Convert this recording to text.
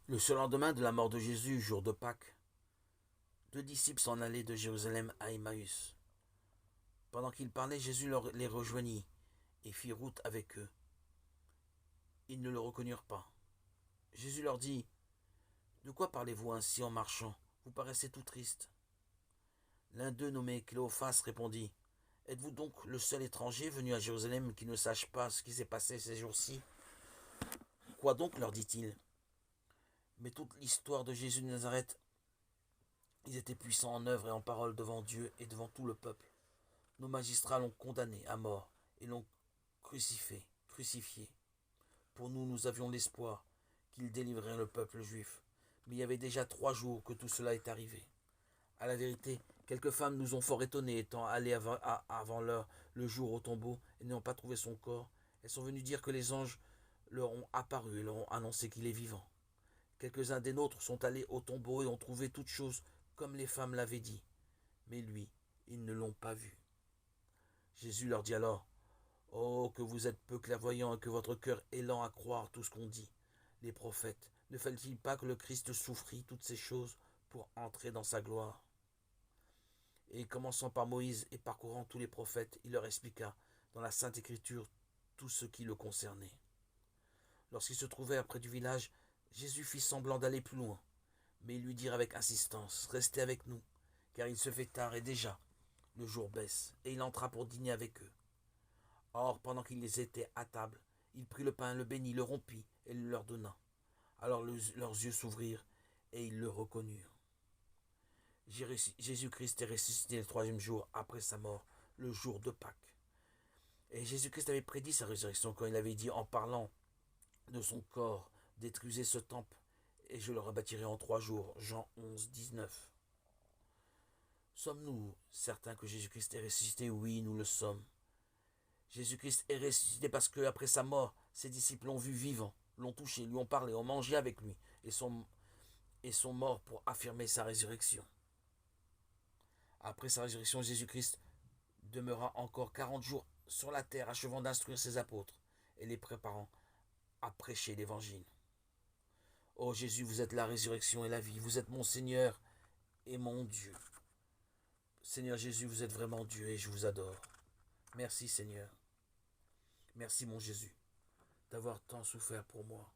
Le surlendemain de la mort de Jésus, jour de Pâques, deux disciples s'en allaient de Jérusalem à Emmaüs. Pendant qu'ils parlaient, Jésus les rejoignit et fit route avec eux. Ils ne le reconnurent pas. Jésus leur dit: De quoi parlez-vous ainsi en marchant? Vous paraissez tout triste. L'un d'eux, nommé Cléophas, répondit: Êtes-vous donc le seul étranger venu à Jérusalem qui ne sache pas ce qui s'est passé ces jours-ci? Quoi donc, leur dit-il. Mais toute l'histoire de Jésus de Nazareth, ils étaient puissants en œuvre et en parole devant Dieu et devant tout le peuple. Nos magistrats l'ont condamné à mort et l'ont crucifié. Pour nous, nous avions l'espoir qu'il délivrerait le peuple juif. Mais il y avait déjà 3 jours que tout cela est arrivé. À la vérité, quelques femmes nous ont fort étonnés, étant allées avant l'heure le jour au tombeau et n'ayant pas trouvé son corps. Elles sont venues dire que les anges leur ont apparu et leur ont annoncé qu'il est vivant. Quelques-uns des nôtres sont allés au tombeau et ont trouvé toutes choses comme les femmes l'avaient dit. Mais lui, ils ne l'ont pas vu. Jésus leur dit alors: Oh, que vous êtes peu clairvoyants et que votre cœur est lent à croire tout ce qu'on dit. Les prophètes, ne fallait-il pas que le Christ souffrit toutes ces choses pour entrer dans sa gloire? Et commençant par Moïse et parcourant tous les prophètes, il leur expliqua dans la Sainte Écriture tout ce qui le concernait. Lorsqu'ils se trouvèrent près du village, Jésus fit semblant d'aller plus loin, mais ils lui dirent avec insistance: Restez avec nous, car il se fait tard et déjà le jour baisse. Et il entra pour dîner avec eux. Or, pendant qu'ils étaient à table, il prit le pain, le bénit, le rompit et le leur donna. Alors leurs yeux s'ouvrirent et ils le reconnurent. Jésus-Christ est ressuscité le troisième jour après sa mort, le jour de Pâques. Et Jésus-Christ avait prédit sa résurrection quand il avait dit, en parlant de son corps: Détruisez ce temple et je le rebâtirai en 3 jours. Jean 11, 19. Sommes-nous certains que Jésus-Christ est ressuscité? Oui, nous le sommes. Jésus-Christ est ressuscité parce que, après sa mort, ses disciples l'ont vu vivant, l'ont touché, lui ont parlé, ont mangé avec lui et sont morts pour affirmer sa résurrection. Après sa résurrection, Jésus-Christ demeura encore 40 jours sur la terre, achevant d'instruire ses apôtres et les préparant à prêcher l'évangile. Ô Jésus, vous êtes la résurrection et la vie, vous êtes mon Seigneur et mon Dieu. Seigneur Jésus, vous êtes vraiment Dieu et je vous adore. Merci Seigneur. Merci mon Jésus d'avoir tant souffert pour moi.